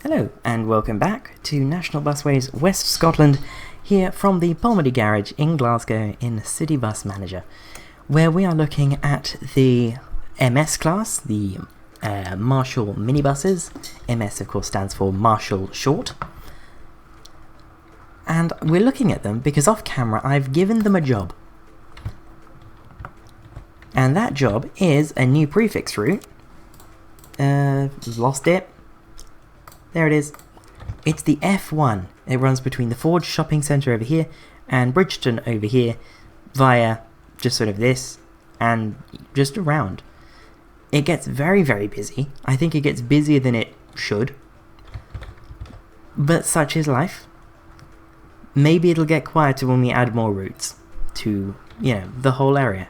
Hello and welcome back to National Busways West Scotland, here from the Paisley garage in Glasgow in City Bus Manager, where we are looking at the MS class, the Marshall minibuses. MS of course stands for Marshall Short. And we're looking at them because off camera I've given them a job. And that job is a new prefix route. Lost it. There it is. It's the F1. It runs between the Forge shopping centre over here and Bridgeton over here via just sort of this and just around. It gets very, very busy. I think it gets busier than it should. But such is life. Maybe it'll get quieter when we add more routes to, the whole area.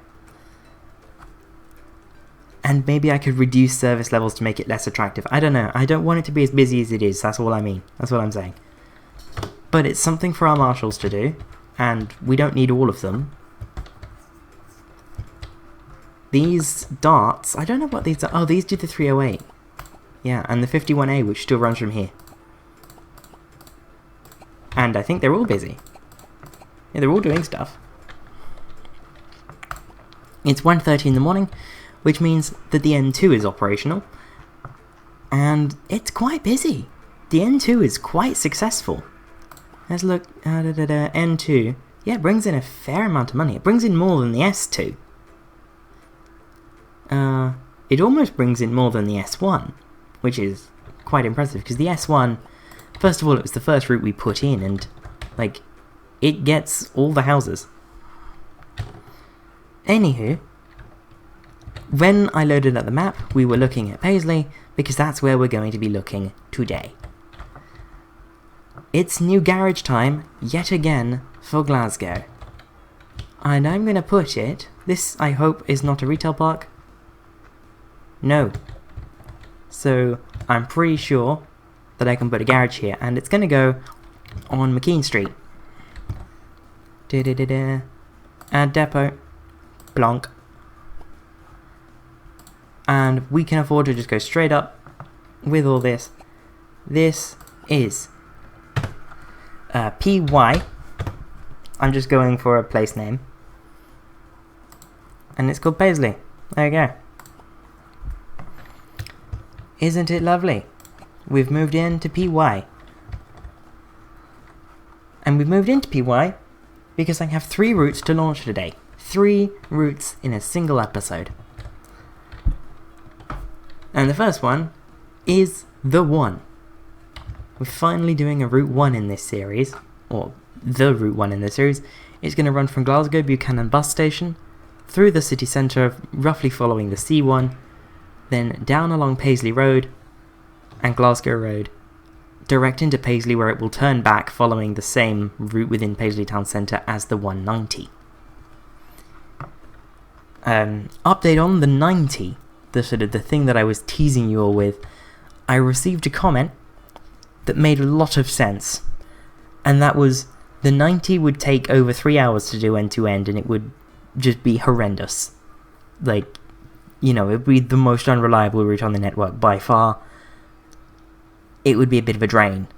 And maybe I could reduce service levels to make it less attractive. I don't know. I don't want it to be as busy as it is. That's all I mean. That's what I'm saying. But it's something for our marshals to do. And we don't need all of them. These darts, I don't know what these are. Oh, these do the 308. Yeah, and the 51A, which still runs from here. And I think they're all busy. Yeah, they're all doing stuff. It's 1:30 in the morning, which means that the N2 is operational, and it's quite busy. The N2 is quite successful. Let's look, N2, yeah, it brings in a fair amount of money. It brings in more than the S2. It almost brings in more than the S1, which is quite impressive, because the S1, first of all, it was the first route we put in, and, it gets all the houses. Anywho, when I loaded up the map, we were looking at Paisley, because that's where we're going to be looking today. It's new garage time, yet again, for Glasgow. And I'm going to put it, this I hope is not a retail park. No. So, I'm pretty sure that I can put a garage here, and it's going to go on McKean Street. Add depot. Plonk. And we can afford to just go straight up with all this. This is PY. I'm just going for a place name. And it's called Paisley. There you go. Isn't it lovely? We've moved into PY. And we've moved into PY because I have 3 routes to launch today. 3 routes in a single episode. And the first one is the 1. We're finally doing a Route 1 in this series, or the Route 1 in this series. It's going to run from Glasgow Buchanan bus station, through the city centre, roughly following the C1, then down along Paisley Road and Glasgow Road, direct into Paisley, where it will turn back following the same route within Paisley town centre as the 190. Update on the 90. The thing that I was teasing you all with. I received a comment that made a lot of sense, and that was the 90 would take over 3 hours to do end to end, and it would just be horrendous. It'd be the most unreliable route on the network by far. It would be a bit of a drain.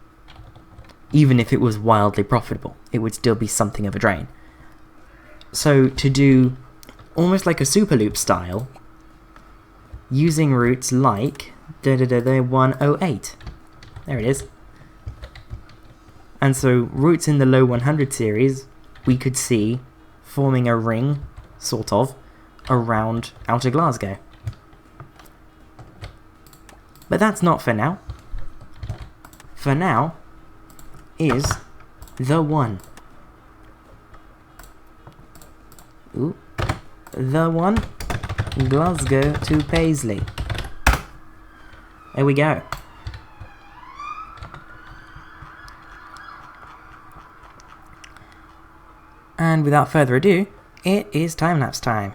Even if it was wildly profitable, it would still be something of a drain. So to do almost like a Superloop style, using routes like the 108. There it is. And so routes in the low 100 series we could see forming a ring, sort of, around outer Glasgow. But that's not for now. For now is the 1. Ooh. The 1. Glasgow to Paisley. There we go. And without further ado, it is time-lapse time.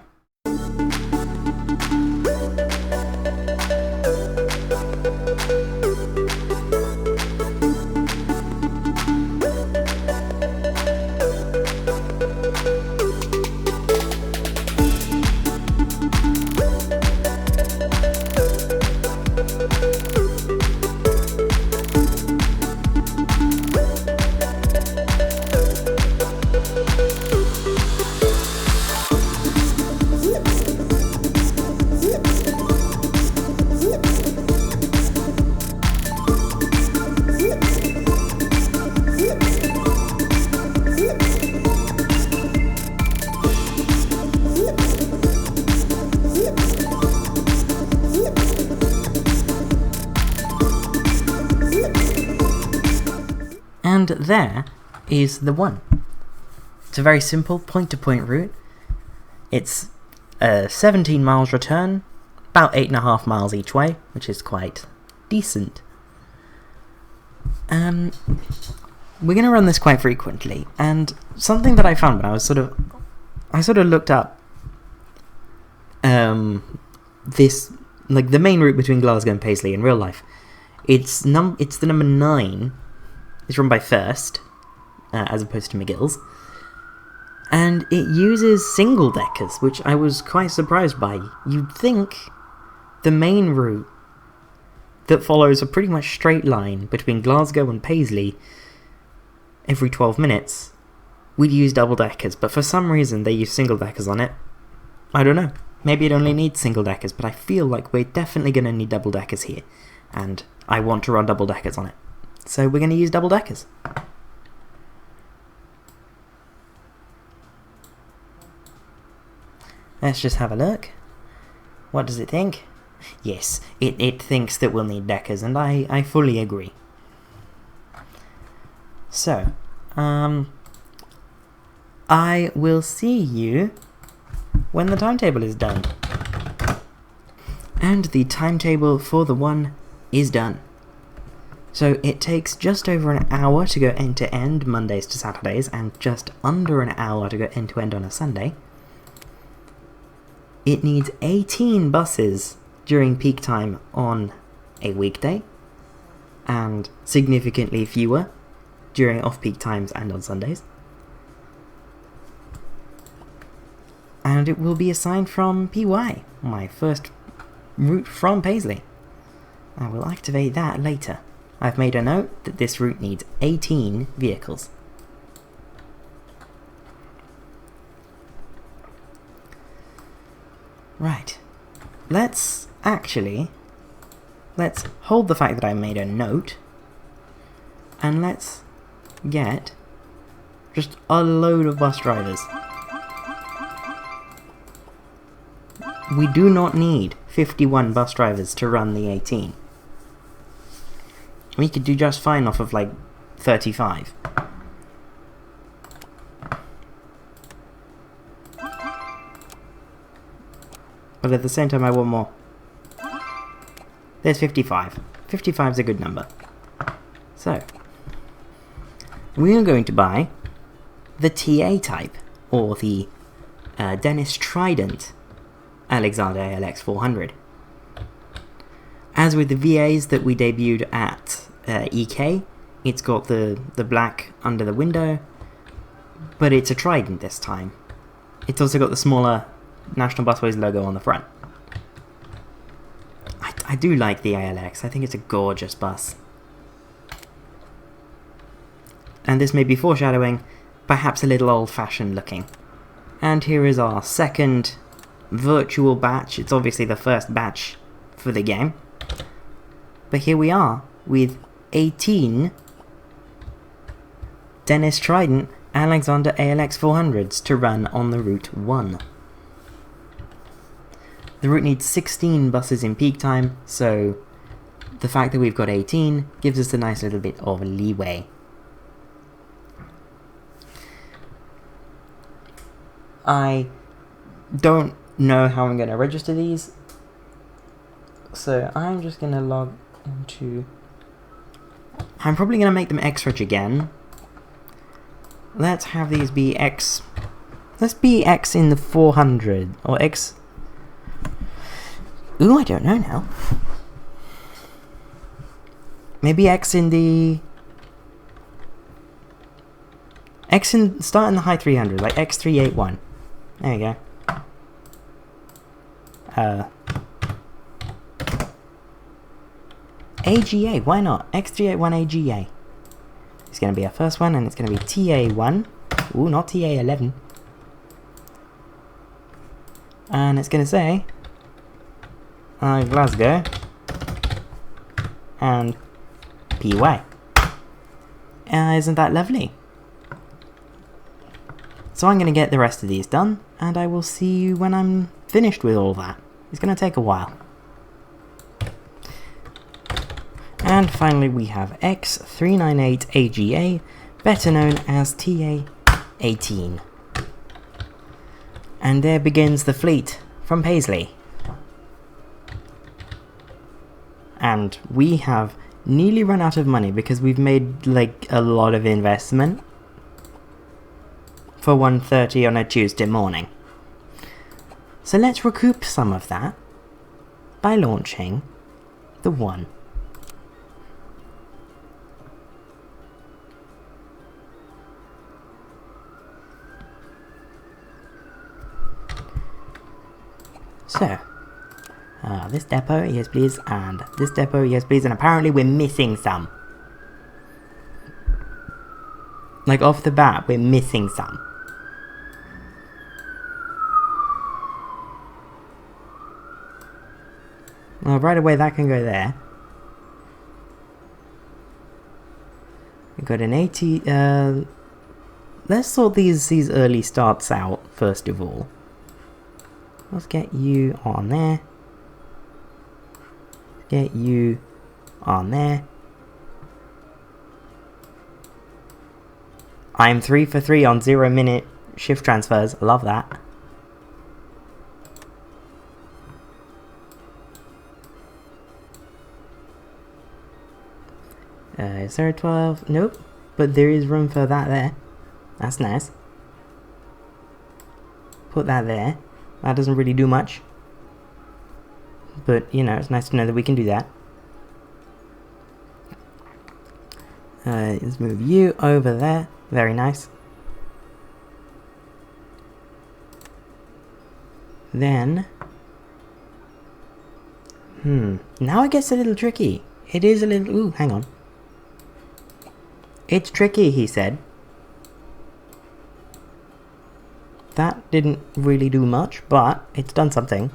And there is the one. It's a very simple point-to-point route. It's 17 miles return, about 8.5 miles each way, which is quite decent. We're going to run this quite frequently, and something that I found when I was I sort of looked up this, like, the main route between Glasgow and Paisley in real life. It's the number 9. It's run by First, as opposed to McGill's. And it uses single-deckers, which I was quite surprised by. You'd think the main route that follows a pretty much straight line between Glasgow and Paisley every 12 minutes would use double-deckers, but for some reason they use single-deckers on it. I don't know. Maybe it only needs single-deckers, but I feel like we're definitely going to need double-deckers here, and I want to run double-deckers on it. So we're going to use double-deckers. Let's just have a look. What does it think? Yes, it thinks that we'll need deckers, and I fully agree. So, I will see you when the timetable is done. And the timetable for the one is done. So it takes just over an hour to go end to end Mondays to Saturdays, and just under an hour to go end to end on a Sunday. It needs 18 buses during peak time on a weekday, and significantly fewer during off-peak times and on Sundays. And it will be assigned from PY, my first route from Paisley. I will activate that later. I've made a note that this route needs 18 vehicles. Right. Let's hold the fact that I made a note, and let's get just a load of bus drivers. We do not need 51 bus drivers to run the 18. We could do just fine off of like 35. But at the same time I want more. There's 55. 55 is a good number. So, we are going to buy the TA type, or the Dennis Trident Alexander ALX 400. As with the VAs that we debuted at EK, it's got the black under the window, but it's a Trident this time. It's also got the smaller National Busways logo on the front. I do like the ALX. I think it's a gorgeous bus. And this may be foreshadowing, perhaps a little old-fashioned looking. And here is our second virtual batch. It's obviously the first batch for the game. But here we are, with 18 Dennis Trident Alexander ALX 400s to run on the Route 1. The route needs 16 buses in peak time, so the fact that we've got 18 gives us a nice little bit of leeway. I don't know how I'm going to register these, so I'm just going to log into... I'm probably going to make them X-Reg again. Let's have these be X... Let's be X in the 400, or X... Ooh, I don't know now. Maybe X in the... Start in the high 300, like X381. There you go. AGA, why not? X381 AGA. It's going to be our first one, and it's going to be TA1. Ooh, not TA11. And it's going to say... Glasgow and PY. Isn't that lovely? So I'm going to get the rest of these done, and I will see you when I'm finished with all that. It's going to take a while. And finally we have X398AGA, better known as TA18. And there begins the fleet from Paisley. And we have nearly run out of money because we've made like a lot of investment for 1:30 on a Tuesday morning. So let's recoup some of that by launching the One. So, this depot, yes please, and this depot, yes please, and apparently we're missing some. Like off the bat, we're missing some. Well, right away that can go there. We've got an 80, let's sort these early starts out first of all. Let's get you on there. Get you on there. I'm 3 for 3 on 0-minute shift transfers. I love that. Is there a 12? Nope. But there is room for that there. That's nice. Put that there. That doesn't really do much. But, you know, it's nice to know that we can do that. Let's move you over there. Very nice. Then... now it gets a little tricky. It is a little... Ooh, hang on. It's tricky, he said. That didn't really do much, but it's done something.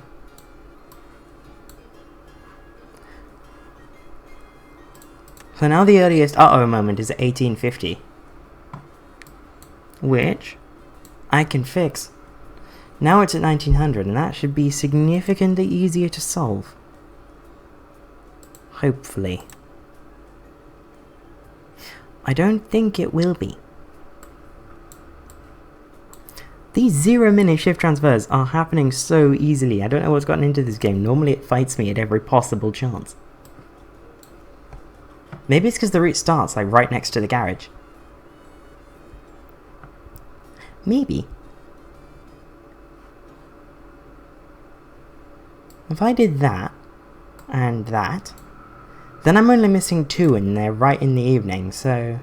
So now the earliest uh-oh moment is 1850. Which I can fix. Now it's at 1900, and that should be significantly easier to solve. Hopefully. I don't think it will be. These 0-minute shift transfers are happening so easily. I don't know what's gotten into this game. Normally it fights me at every possible chance. Maybe it's because the route starts like right next to the garage. Maybe. If I did that, and that, then I'm only missing 2 and they're right in the evening, so...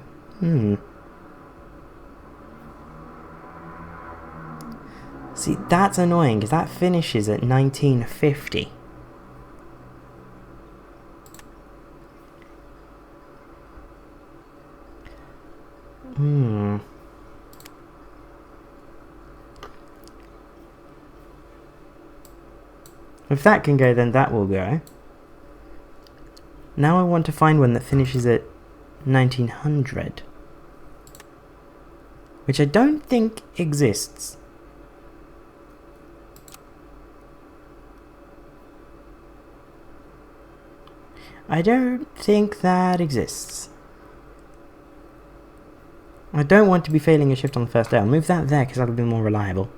See, that's annoying, because that finishes at 1950. If that can go, then that will go. Now I want to find one that finishes at 1900. Which I don't think exists. I don't think that exists. I don't want to be failing a shift on the first day. I'll move that there because that'll be more reliable.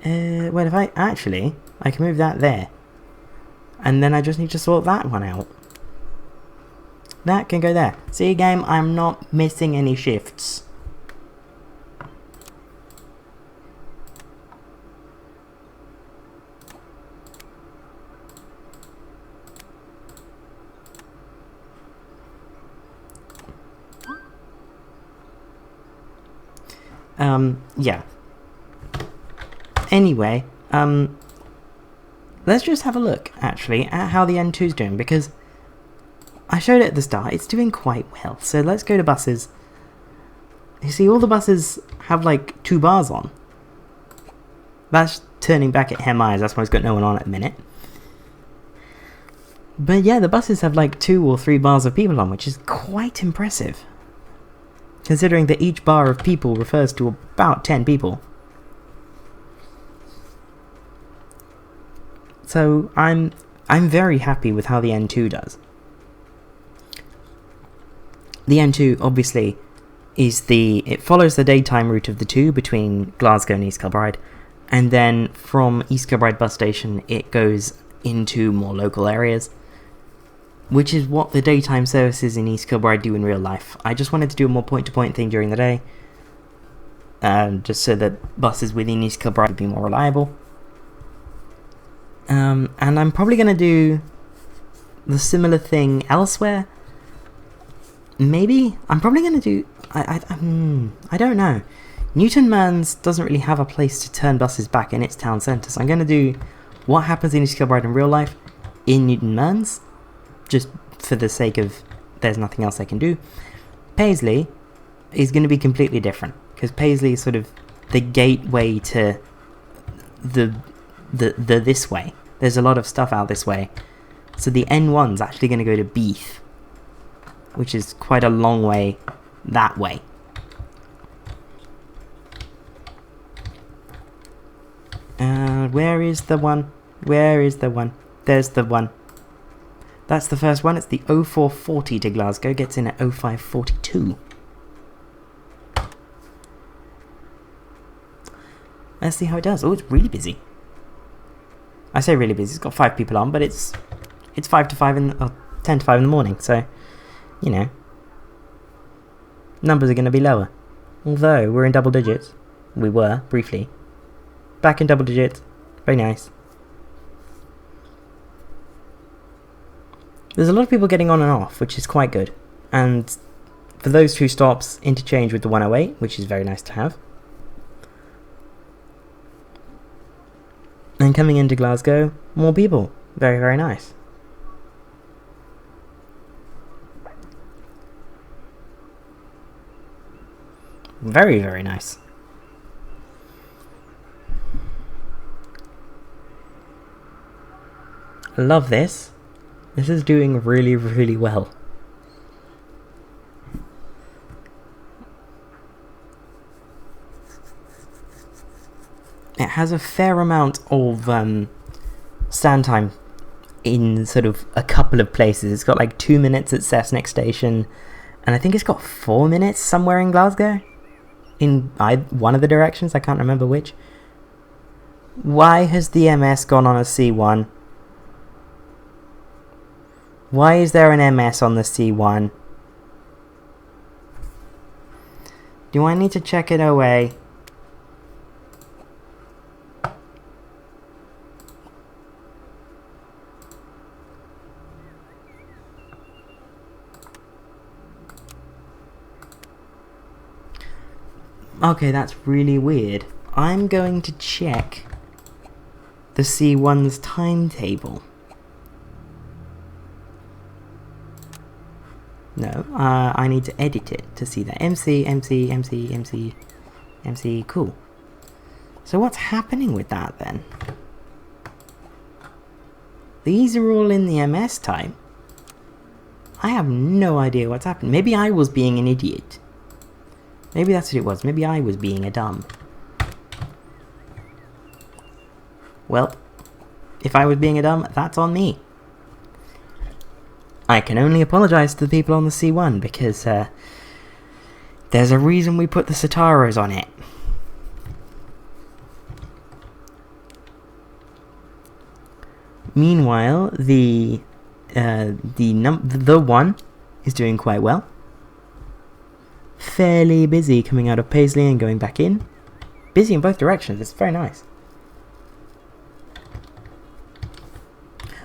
Well, if I actually, I can move that there. And then I just need to sort that one out. That can go there. See, game, I'm not missing any shifts. Yeah. Anyway, let's just have a look, actually, at how the N2's doing, because I showed it at the start, it's doing quite well. So let's go to buses. You see, all the buses have, like, 2 bars on. That's turning back at Hem Eyes, that's why it's got no one on at the minute. But yeah, the buses have, like, 2 or 3 bars of people on, which is quite impressive. Considering that each bar of people refers to about 10 people. So I'm very happy with how the N2 does. The N2 obviously it follows the daytime route of the two between Glasgow and East Kilbride, and then from East Kilbride bus station it goes into more local areas, which is what the daytime services in East Kilbride do in real life. I just wanted to do a more point-to-point thing during the day, just so that buses within East Kilbride would be more reliable. And I'm probably going to do the similar thing elsewhere. Maybe? I'm probably going to do... I don't know. Newton Mearns doesn't really have a place to turn buses back in its town centre, so I'm going to do what happens in East Kilbride in real life in Newton Mearns, just for the sake of there's nothing else I can do. Paisley is going to be completely different, because Paisley is sort of the gateway to the this way. There's a lot of stuff out this way. So the N1's actually going to go to Beath, which is quite a long way that way. Where is the one? Where is the one? There's the one. That's the first one. It's the 0440 to Glasgow. Gets in at 0542. Let's see how it does. Oh, it's really busy. I say really busy. It's got 5 people on, but it's 5 to 5 or 10 to 5 in the morning. So, you know, numbers are going to be lower. Although we're in double digits. We were briefly. Back in double digits. Very nice. There's a lot of people getting on and off, which is quite good. And for those 2 stops, interchange with the 108, which is very nice to have. And coming into Glasgow, more people. Very, very nice. Very, very nice. I love this. This is doing really, really well. It has a fair amount of stand time in sort of a couple of places. It's got like 2 minutes at Cessnock Station, and I think it's got 4 minutes somewhere in Glasgow. In one of the directions, I can't remember which. Why has the MS gone on a C1? Why is there an MS on the C1? Do I need to check it away? Okay, that's really weird. I'm going to check the C1's timetable. No, I need to edit it to see that. MC, cool. So what's happening with that then? These are all in the MS time. I have no idea what's happening. Maybe I was being an idiot. Maybe that's what it was. Maybe I was being a dumb. Well, if I was being a dumb, that's on me. I can only apologise to the people on the C1 because there's a reason we put the Sataros on it. Meanwhile, the one is doing quite well. Fairly busy coming out of Paisley and going back in. Busy in both directions. It's very nice.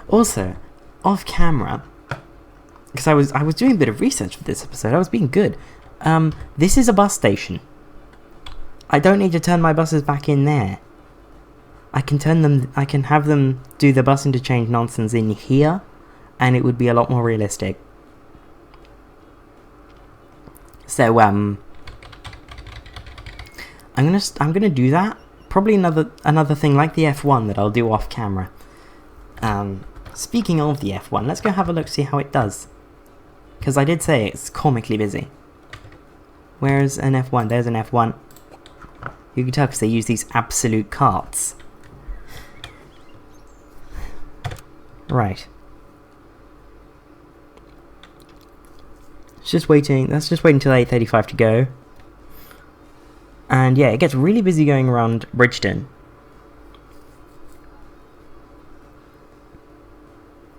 Also, off camera, because I was doing a bit of research for this episode. I was being good. This is a bus station. I don't need to turn my buses back in there. I can have them do the bus interchange nonsense in here, and it would be a lot more realistic. So I'm gonna do that. Probably another thing like the F1 that I'll do off camera. Speaking of the F1, let's go have a look, see how it does. Because I did say it's comically busy. Where's an F1? There's an F1. You can tell because they use these absolute carts. Right. It's just waiting. Let's just wait until 8:35 to go. And yeah, it gets really busy going around Bridgeton.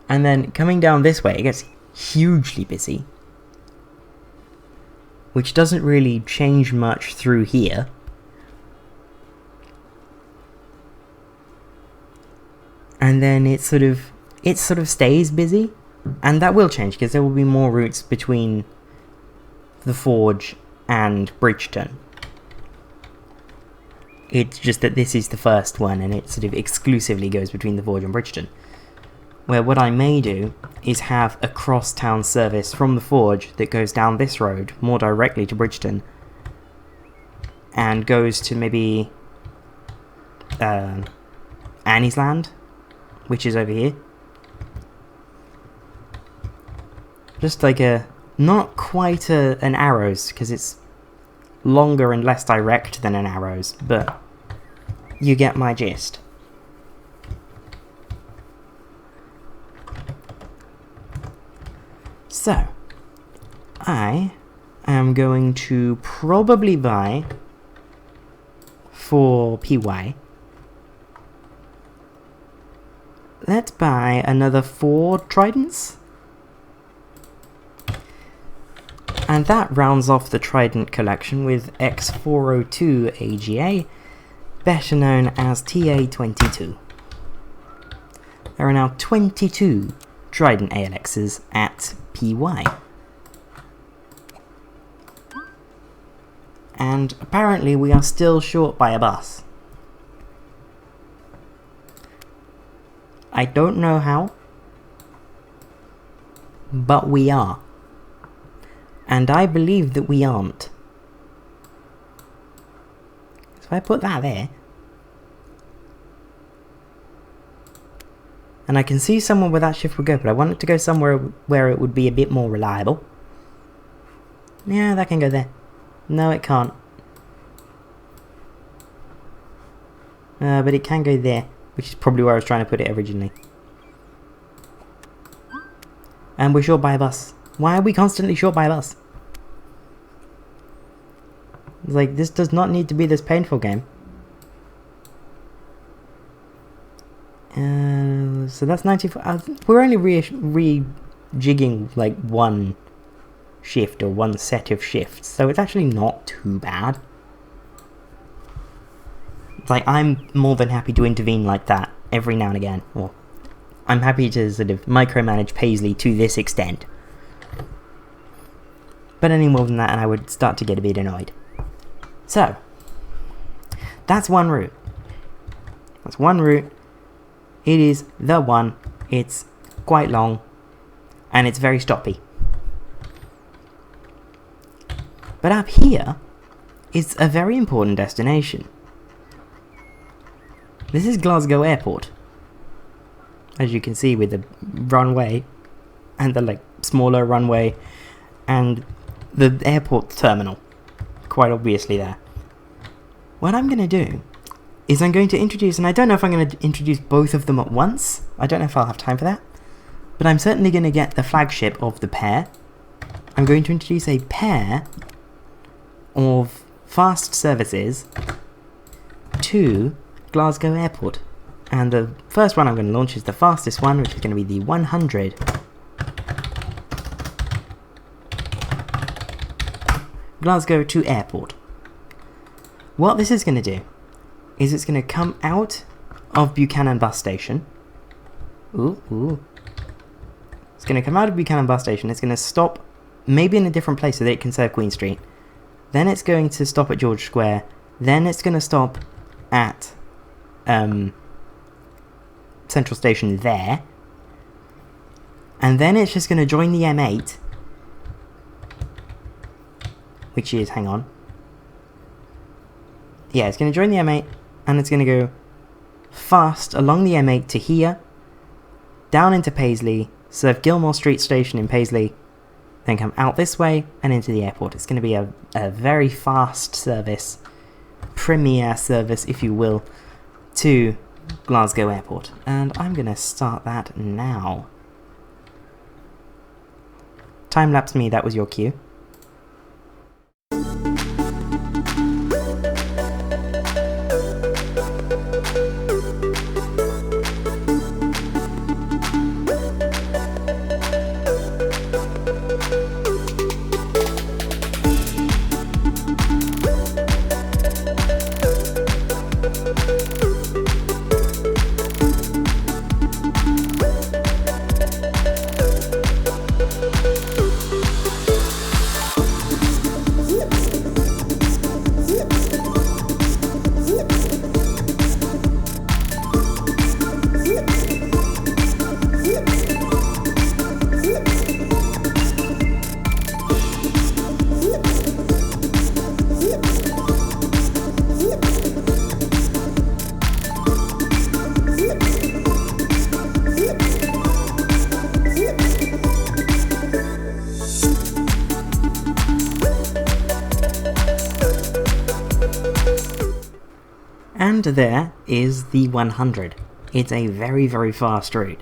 And then coming down this way, it gets hugely busy. Which doesn't really change much through here. And then it sort of stays busy. And that will change because there will be more routes between the Forge and Bridgeton. It's just that this is the first one and it sort of exclusively goes between the Forge and Bridgeton. Where what I may do is have a cross-town service from the Forge that goes down this road more directly to Bridgeton and goes to maybe Annie's Land, which is over here. Just like not quite an Arrows, because it's longer and less direct than an Arrows, but you get my gist. So, I am going to probably buy for PY. Let's buy another 4 Tridents. And that rounds off the Trident collection with X402 AGA, better known as TA22. There are now 22 Trident ALXs at PY. And apparently we are still short by a bus. I don't know how, but we are. And I believe that we aren't. So if I put that there, and I can see somewhere where that shift would go, but I want it to go somewhere where it would be a bit more reliable. Yeah, that can go there. No, it can't. But it can go there, which is probably where I was trying to put it originally. And we're short by a bus. Why are we constantly short by a bus? It's like, this does not need to be this painful, game. So that's 94. We're only rejigging like one shift or one set of shifts, so it's actually not too bad. It's like, I'm more than happy to intervene like that every now and again. Well, I'm happy to sort of micromanage Paisley to this extent. But any more than that and I would start to get a bit annoyed. So, that's one route. That's one route. It is the one. It's quite long. And it's very stoppy. But up here is a very important destination. This is Glasgow Airport. As you can see with the runway and the like smaller runway and the airport terminal, quite obviously there. What I'm going to do is I'm going to introduce, and I don't know if I'm going to introduce both of them at once. I don't know if I'll have time for that. But I'm certainly going to get the flagship of the pair. I'm going to introduce a pair of fast services to Glasgow Airport. And the first one I'm going to launch is the fastest one, which is going to be the 100 Glasgow to Airport. What this is going to do is it's going to come out of Buchanan bus station. Ooh. It's going to come out of Buchanan bus station. It's going to stop maybe in a different place so that it can serve Queen Street. Then it's going to stop at George Square. Then it's going to stop at Central Station there. And then it's just going to join the M8. Which is, hang on. Yeah, it's going to join the M8. And it's going to go fast along the M8 to here. Down into Paisley. Serve Gilmour Street Station in Paisley. Then come out this way and into the airport. It's going to be a very fast service. Premier service, if you will, to Glasgow Airport, and I'm going to start that now. Time-lapse me, that was your cue. And there is the 100. It's a very, very fast route.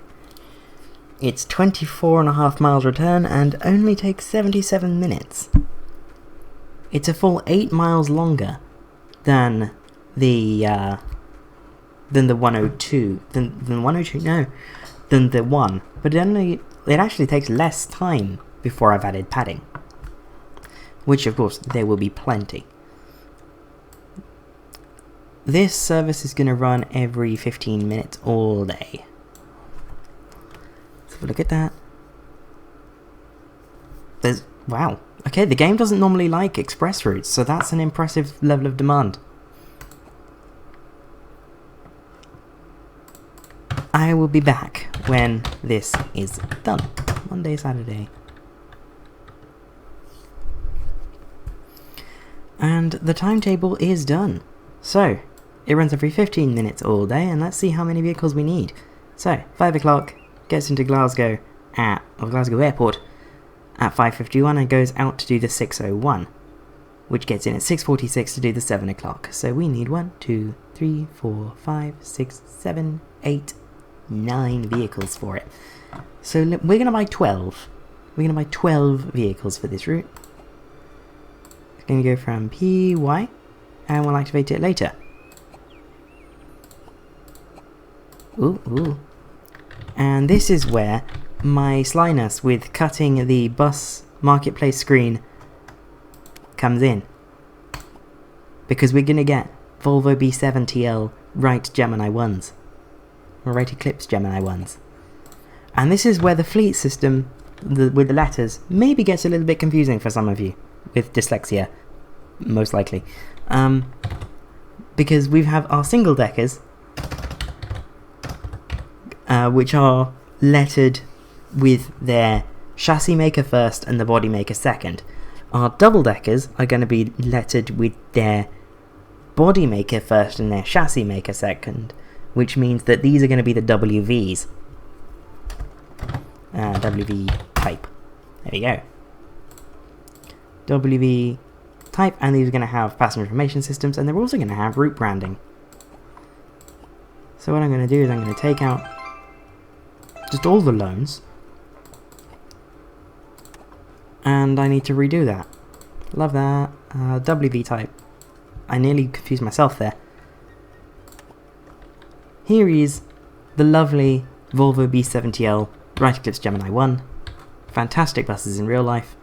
It's 24.5 miles return and only takes 77 minutes. It's a full 8 miles longer than the 102. Than 102? No, than the 1. But it actually takes less time before I've added padding. Which, of course, there will be plenty. This service is going to run every 15 minutes all day. Let's have a look at that. Wow. Okay, the game doesn't normally like express routes, so that's an impressive level of demand. I will be back when this is done. Monday, Saturday. And the timetable is done. So, it runs every 15 minutes all day, and let's see how many vehicles we need. So, 5 o'clock, gets into Glasgow Airport at 5:51 and goes out to do the 6:01, which gets in at 6:46 to do the 7 o'clock. So we need 1, 2, 3, 4, 5, 6, 7, 8, 9 vehicles for it. So we're going to buy 12. We're going to buy 12 vehicles for this route. It's going to go from PY, and we'll activate it later. Ooh. And this is where my slyness with cutting the bus marketplace screen comes in. Because we're going to get Volvo B7TL right Gemini 1s. Or right Eclipse Gemini 1s. And this is where the fleet system with the letters maybe gets a little bit confusing for some of you with dyslexia, most likely. Because we have our single deckers, which are lettered with their chassis maker first and the body maker second. Our double deckers are going to be lettered with their body maker first and their chassis maker second, which means that these are going to be the WVs. WV type. There we go. WV type, and these are going to have passenger information systems, and they're also going to have route branding. So what I'm going to do is I'm going to take out just all the loans, and I need to redo that. Love that. WV type. I nearly confused myself there. Here is the lovely Volvo B7TL Right Eclipse Gemini 1. Fantastic buses in real life.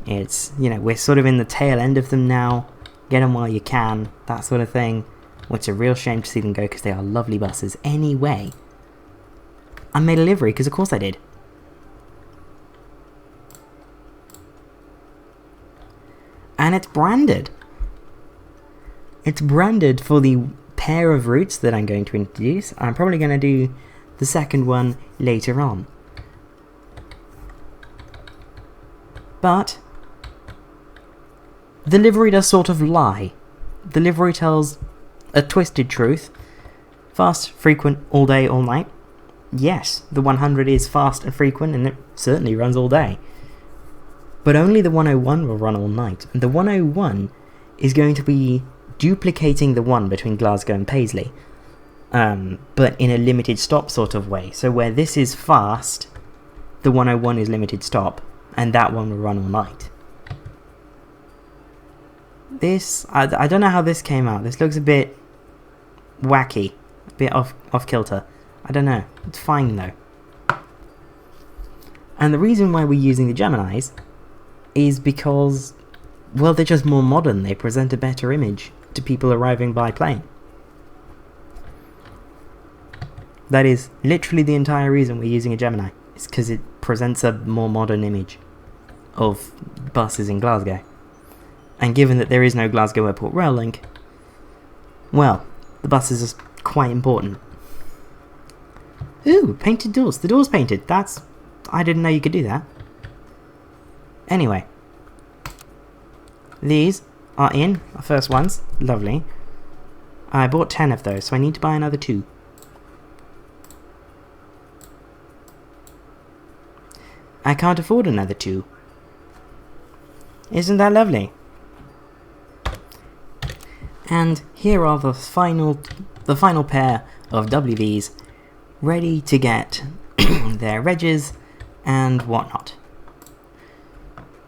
It's, we're sort of in the tail end of them now. Get them while you can, that sort of thing. Which is a real shame to see them go because they are lovely buses anyway. I made a livery because of course I did. And it's branded. It's branded for the pair of routes that I'm going to introduce. I'm probably going to do the second one later on. But the livery does sort of lie. The livery tells a twisted truth. Fast, frequent, all day, all night. Yes, the 100 is fast and frequent, and it certainly runs all day. But only the 101 will run all night. And the 101 is going to be duplicating the one between Glasgow and Paisley. but in a limited stop sort of way. So where this is fast, the 101 is limited stop, and that one will run all night. This, I don't know how this came out. This looks a bit wacky, a bit off kilter. I don't know. It's fine though. And the reason why we're using the Geminis is because, well, they're just more modern. They present a better image to people arriving by plane. That is literally the entire reason we're using a Gemini. It's because it presents a more modern image of buses in Glasgow. And given that there is no Glasgow Airport rail link, well, the buses are quite important. Ooh, painted doors. The door's painted. I didn't know you could do that. Anyway. These are in, our first ones. Lovely. I bought 10 of those, so I need to buy another 2. I can't afford another 2. Isn't that lovely? And here are the final pair of WVs ready to get their regs and whatnot.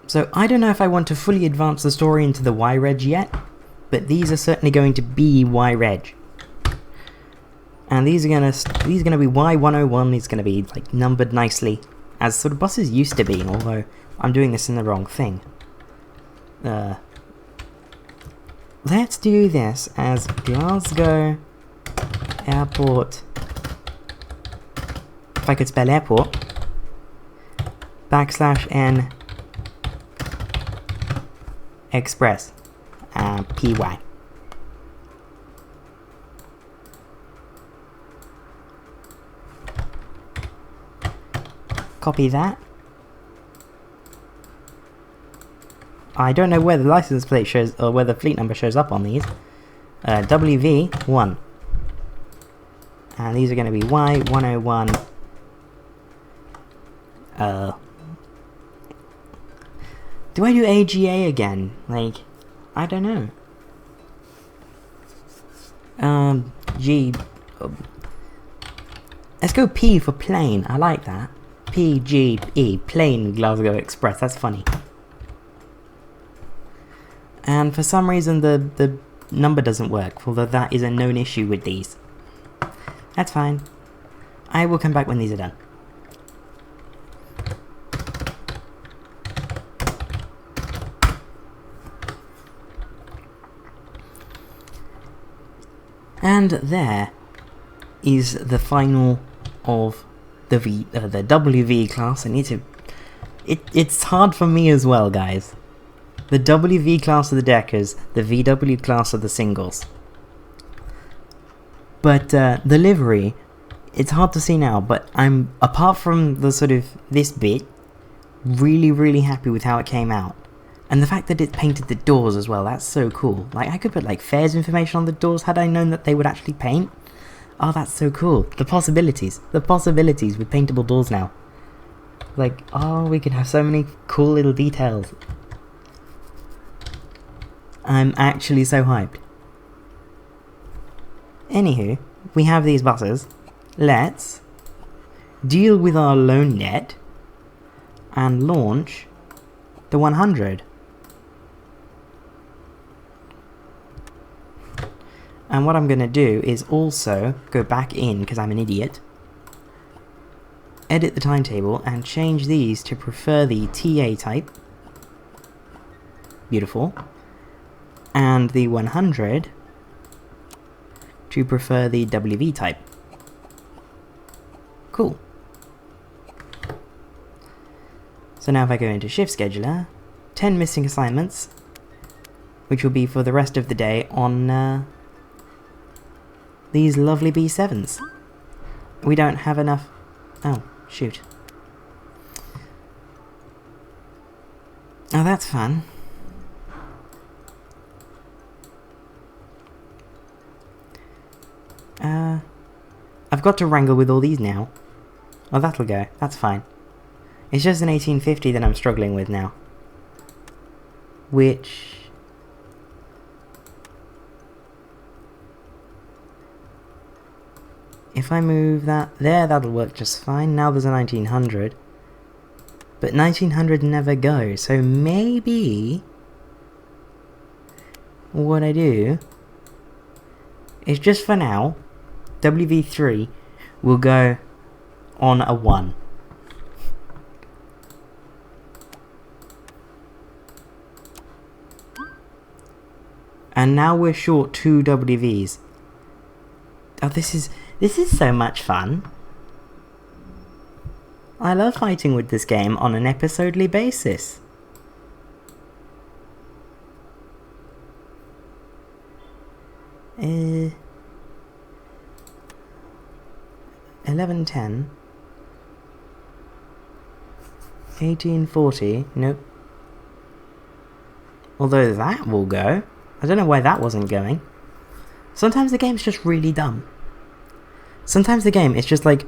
So I don't know if I want to fully advance the story into the Y reg yet, but these are certainly going to be Y reg. And these are gonna be Y101. These are gonna be like numbered nicely, as sort of buses used to be. Although I'm doing this in the wrong thing. Let's do this as Glasgow Airport. If I could spell airport. /N Express. PY. Copy that. I don't know where the license plate shows, or where the fleet number shows up on these. WV1. And these are going to be Y101. Do I do AGA again? Like, I don't know. G. Let's go P for plane. I like that. PGE, Plain Glasgow Express. That's funny. And for some reason the number doesn't work, although that is a known issue with these. That's fine. I will come back when these are done. And there is the final of the WV class. It's hard for me as well, guys. The WV class of the deckers, the VW class of the singles. But the livery, it's hard to see now, but I'm, apart from the sort of this bit, really happy with how it came out. And the fact that it painted the doors as well, that's so cool. Like, I could put like fares information on the doors had I known that they would actually paint. Oh, that's so cool. The possibilities with paintable doors now. Like, oh, we can have so many cool little details. I'm actually so hyped. Anywho, we have these buses. Let's deal with our loan debt and launch the 100. And what I'm going to do is also go back in, because I'm an idiot, edit the timetable and change these to prefer the TA type. Beautiful. And the 100 to prefer the WV type. Cool. So now if I go into shift scheduler, 10 missing assignments, which will be for the rest of the day on these lovely B7s. We don't have enough... Oh, shoot. Oh, that's fun. I've got to wrangle with all these now. Oh, that'll go. That's fine. It's just an 1850 that I'm struggling with now. Which... If I move that there, that'll work just fine. Now there's a 1900. But 1900 never goes, so maybe what I do is just for now, WV3 will go on a 1. And now we're short 2 WVs. Oh, this is so much fun. I love fighting with this game on an episodely basis. Uh, 1110. 1840. Nope. Although that will go. I don't know why that wasn't going. Sometimes the game's just really dumb. Sometimes the game is just like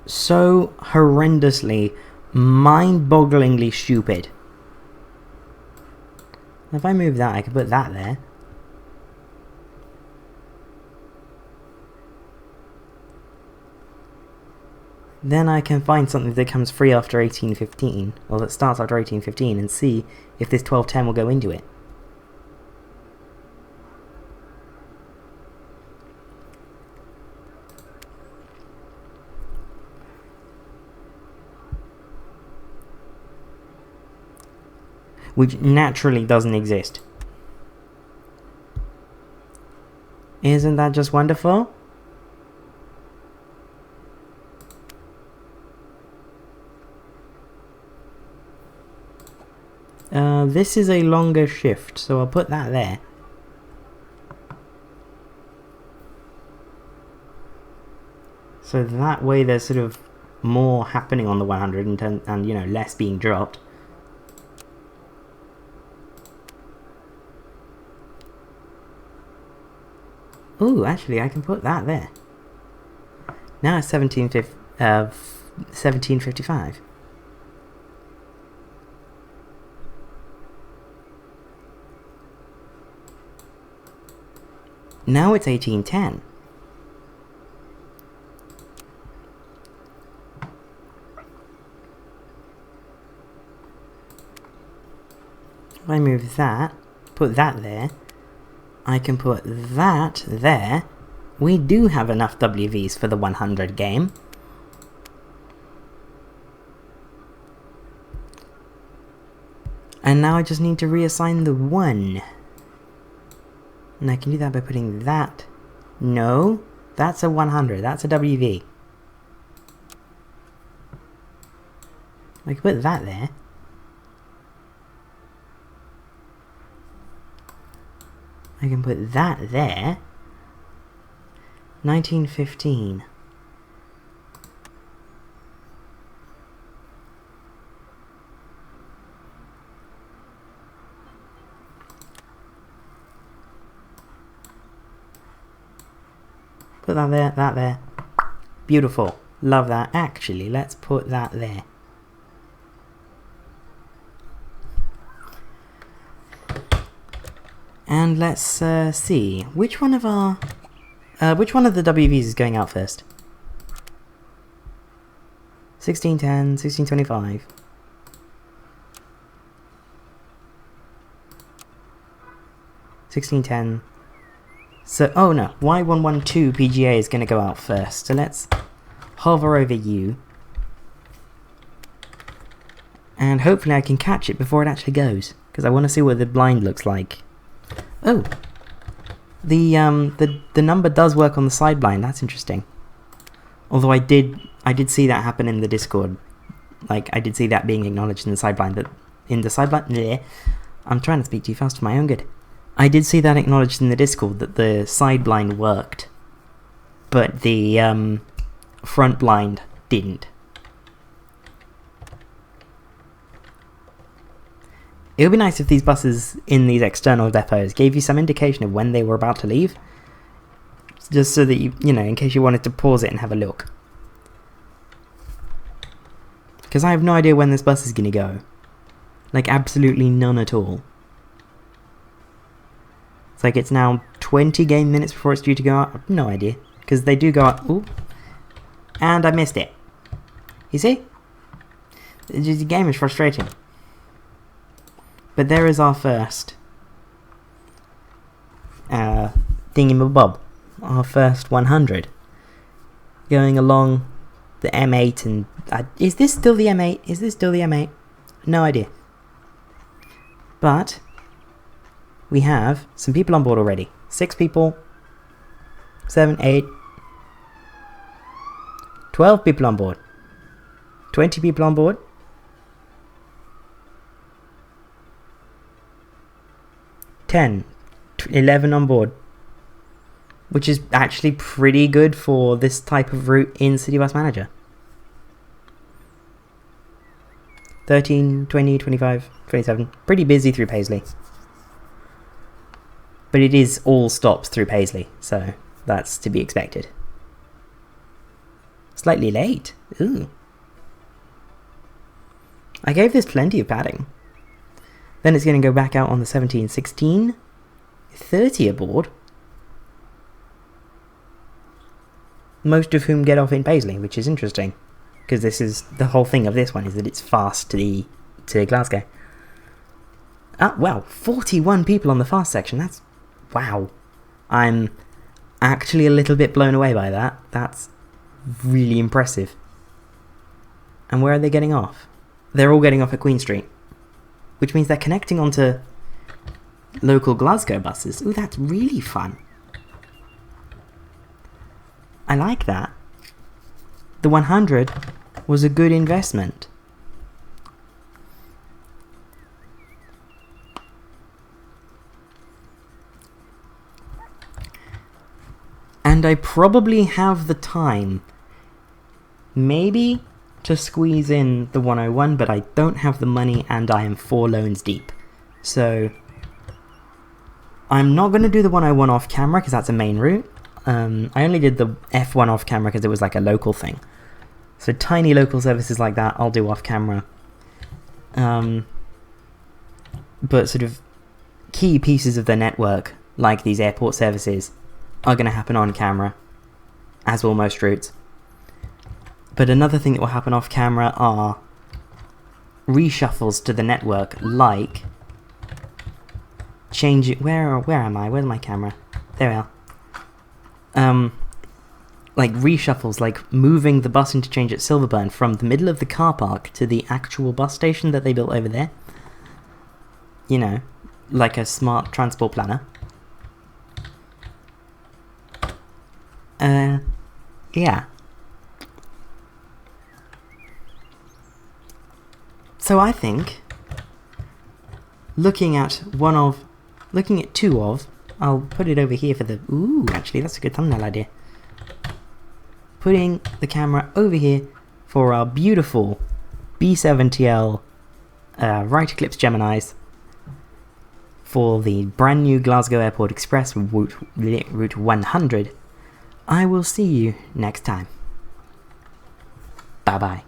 so horrendously, mind-bogglingly stupid. If I move that, I can put that there. Then I can find something that comes free after 1815, or that starts after 1815, and see if this 1210 will go into it. Which naturally doesn't exist. Isn't that just wonderful? This is a longer shift, so I'll put that there. So that way there's sort of more happening on the 100 and you know, less being dropped. Ooh, actually I can put that there. Now it's 1755. Now it's 1810. If I move that, put that there, I can put that there. We do have enough WVs for the 100 game. And now I just need to reassign the 1. And I can do that by putting that. No, that's a 100. That's a WV. I can put that there. I can put that there. 1915. Put that there, that there. Beautiful. Love that. Actually, let's put that there. And let's see. Which one of the WVs is going out first? 1610, 1625. 1610. So, oh no, Y112 PGA is going to go out first. So let's hover over you. And hopefully I can catch it before it actually goes. Because I want to see what the blind looks like. Oh! The number does work on the side blind, that's interesting. Although I did see that happen in the Discord. Like, I did see that being acknowledged in the side blind. That in the side blind... Bleh, I'm trying to speak too fast for my own good. I did see that acknowledged in the Discord, that the side blind worked, but the front blind didn't. It would be nice if these buses in these external depots gave you some indication of when they were about to leave, just so that you know, in case you wanted to pause it and have a look. Because I have no idea when this bus is going to go. Like, absolutely none at all. It's like it's now 20 game minutes before it's due to go out. No idea. Because they do go out... Ooh, And I missed it. You see? The game is frustrating. But there is our first thingamabob. Our first 100. Going along the M8 and... is this still the M8? Is this still the M8? No idea. But we have some people on board already. 6 people. 7, 8. 12 people on board. 20 people on board. 10. 11 on board. Which is actually pretty good for this type of route in City Bus Manager. 13, 20, 25, 27. Pretty busy through Paisley. But it is all stops through Paisley, so that's to be expected. Slightly late. Ooh. I gave this plenty of padding. Then it's going to go back out on the 17, 16, 30 aboard. Most of whom get off in Paisley, which is interesting. Because this is the whole thing of this one, is that it's fast to Glasgow. Ah, wow, 41 people on the fast section. That's... wow. I'm actually a little bit blown away by that. That's really impressive. And where are they getting off? They're all getting off at Queen Street. Which means they're connecting onto local Glasgow buses. Ooh, that's really fun. I like that. The 100 was a good investment. And I probably have the time, maybe, to squeeze in the 101, but I don't have the money and I am 4 loans deep. So I'm not going to do the 101 off camera because that's a main route. I only did the F1 off camera because it was like a local thing. So tiny local services like that I'll do off camera. But sort of key pieces of the network, like these airport services, are going to happen on camera, as will most routes. But another thing that will happen off camera are reshuffles to the network, like change it. Where am I? Where's my camera? There we are. Like reshuffles, like moving the bus interchange at Silverburn from the middle of the car park to the actual bus station that they built over there. You know, like a smart transport planner. Yeah. So I think, looking at two of, I'll put it over here for the, ooh, actually that's a good thumbnail idea. Putting the camera over here for our beautiful B7TL right eclipse Geminis for the brand new Glasgow Airport Express route 100. I will see you next time. Bye bye.